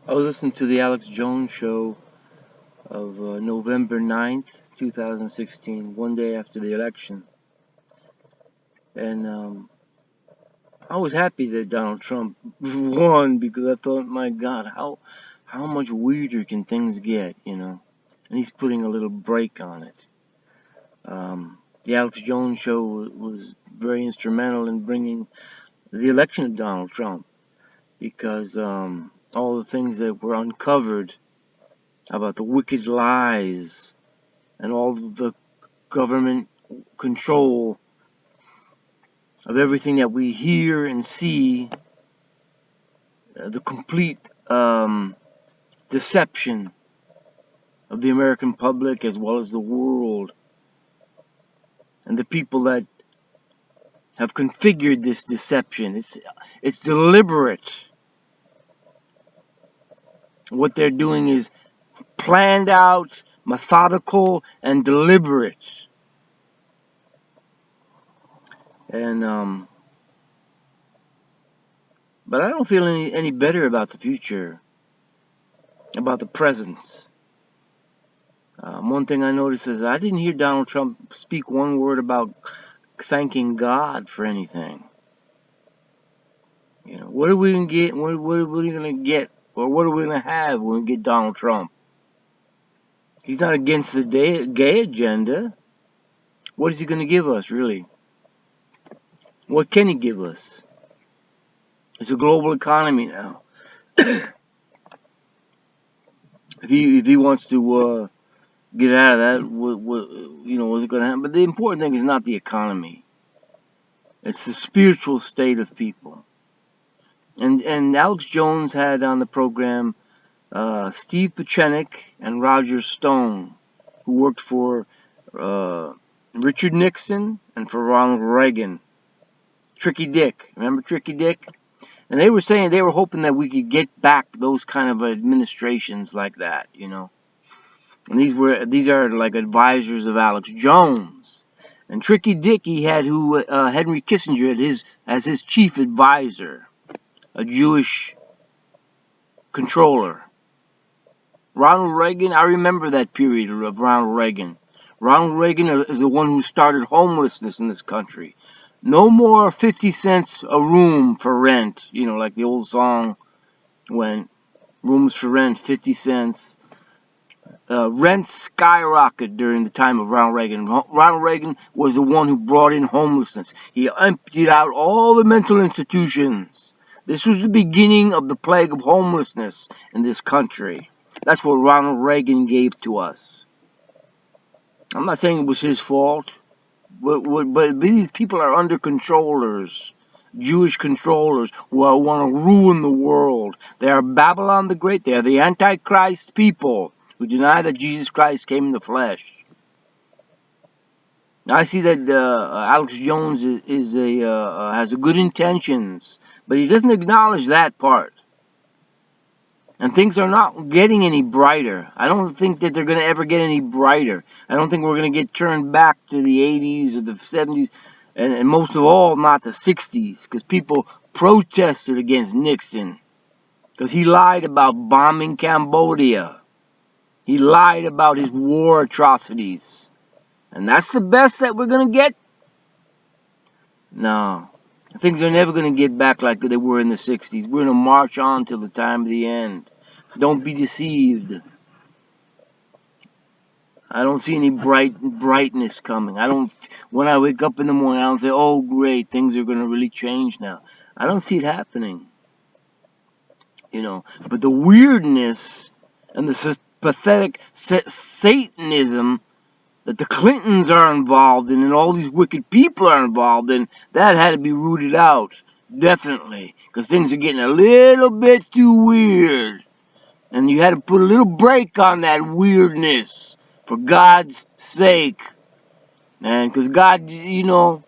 I was listening to the Alex Jones show of November 9th, 2016, one day after the election. And I was happy that Donald Trump won because I thought, my God, how much weirder can things get, you know? And he's putting a little break on it. The Alex Jones show was very instrumental in bringing the election of Donald Trump because all the things that were uncovered about the wicked lies and all the government control of everything that we hear and see, the complete deception of the American public as well as the world, and the people that have configured this deception. It's deliberate. What they're doing is planned out, methodical, and deliberate. And but I don't feel any better about the future, about the present. One thing I noticed is I didn't hear Donald Trump speak one word about thanking God for anything. You know, what are we gonna get? What are we gonna get, or what are we gonna have when we get Donald Trump? He's not against the gay agenda. What is he gonna give us, really? What can he give us? It's a global economy now. If he wants to get out of that, what's going to happen? But the important thing is not the economy; it's the spiritual state of people. And Alex Jones had on the program Steve Pieczenik and Roger Stone, who worked for Richard Nixon and for Ronald Reagan. Tricky Dick, remember Tricky Dick? And they were saying they were hoping that we could get back those kind of administrations like that, you know. And these are like advisors of Alex Jones. And Tricky Dick, he had Henry Kissinger as his chief advisor, a Jewish controller. Ronald Reagan, I remember that period of Ronald Reagan. Ronald Reagan is the one who started homelessness in this country. No more 50 cents a room for rent, you know, like the old song went, rooms for rent, 50 cents. Rent skyrocketed during the time of Ronald Reagan. Ronald Reagan was the one who brought in homelessness. He emptied out all the mental institutions. This was the beginning of the plague of homelessness in this country. That's what Ronald Reagan gave to us. I'm not saying it was his fault, but these people are under controllers, Jewish controllers who want to ruin the world. They are Babylon the Great. They are the Antichrist people who deny that Jesus Christ came in the flesh. I see that Alex Jones has good intentions, but he doesn't acknowledge that part. And things are not getting any brighter. I don't think that they're going to ever get any brighter. I don't think we're going to get turned back to the 80s or the 70s, and most of all, not the 60s, because people protested against Nixon, because he lied about bombing Cambodia. He lied about his war atrocities. And that's the best that we're going to get? No. Things are never going to get back like they were in the 60s. We're going to march on till the time of the end. Don't be deceived. I don't see any brightness coming. When I wake up in the morning, I don't say, oh great, things are going to really change now. I don't see it happening. You know, but the weirdness and the pathetic Satanism that the Clintons are involved in and all these wicked people are involved in, that had to be rooted out. Definitely. Because things are getting a little bit too weird. And you had to put a little break on that weirdness. For God's sake. Man, because God, you know,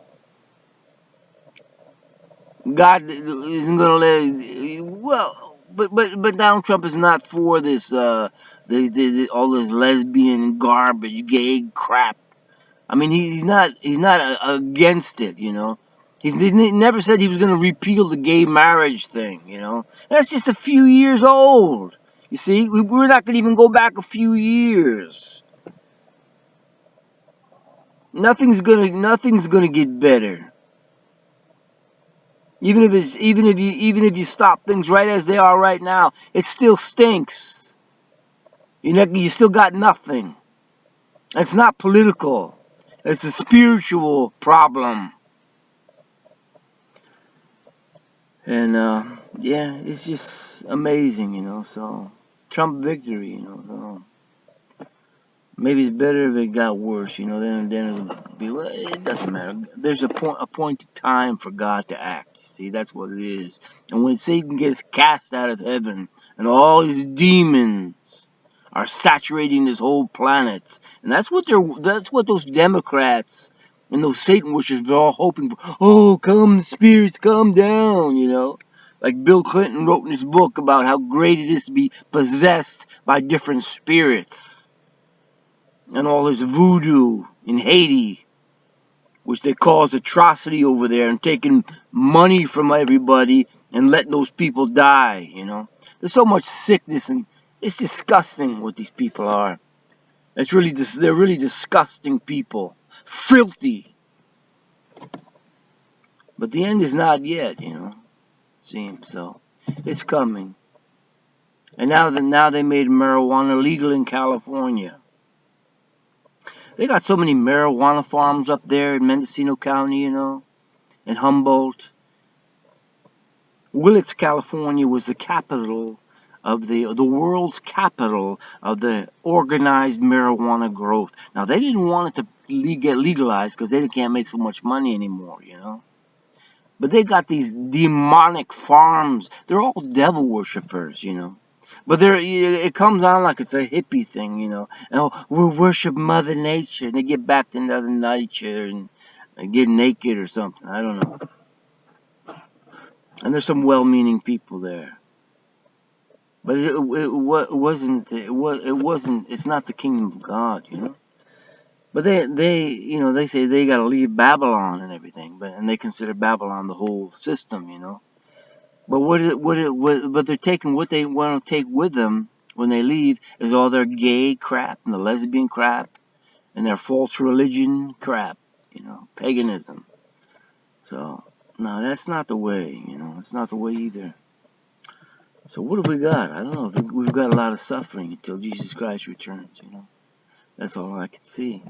God isn't going to let it, well, but Donald Trump is not for this, all this lesbian garbage, gay crap. I mean, he's not against it, you know. He never said he was going to repeal the gay marriage thing, you know. That's just a few years old. You see, we're not going to even go back a few years. Nothing's gonna get better. Even if you stop things right as they are right now, it still stinks. You still got nothing. It's not political. It's a spiritual problem. And yeah, it's just amazing, So Trump victory, So maybe it's better if it got worse, Then it would be. Well, it doesn't matter. There's a appointed time for God to act. You see, that's what it is. And when Satan gets cast out of heaven, and all his demons are saturating this whole planet, and that's what those Democrats and those Satan worshippers are all hoping for. Oh, come spirits, come down, Like Bill Clinton wrote in his book about how great it is to be possessed by different spirits. And all this voodoo in Haiti, which they cause atrocity over there, and taking money from everybody and letting those people die, There's so much sickness, and it's disgusting what these people are. They're really disgusting people. Filthy. But the end is not yet, Seems so. It's coming. And now they made marijuana legal in California. They got so many marijuana farms up there in Mendocino County, and Humboldt. Willits, California was the capital of the world's capital of the organized marijuana growth. Now, they didn't want it to get legalized because they can't make so much money anymore, But they got these demonic farms. They're all devil worshippers, But it comes on like it's a hippie thing, And we worship Mother Nature. And they get back to Mother Nature and get naked or something. I don't know. And there's some well-meaning people there. But it's not the kingdom of God, But they say they got to leave Babylon and everything, and they consider Babylon the whole system, But but they're taking what they want to take with them when they leave is all their gay crap and the lesbian crap and their false religion crap, paganism. So no, that's not the way, It's not the way either. So what have we got? I don't know. We've got a lot of suffering until Jesus Christ returns, That's all I can see.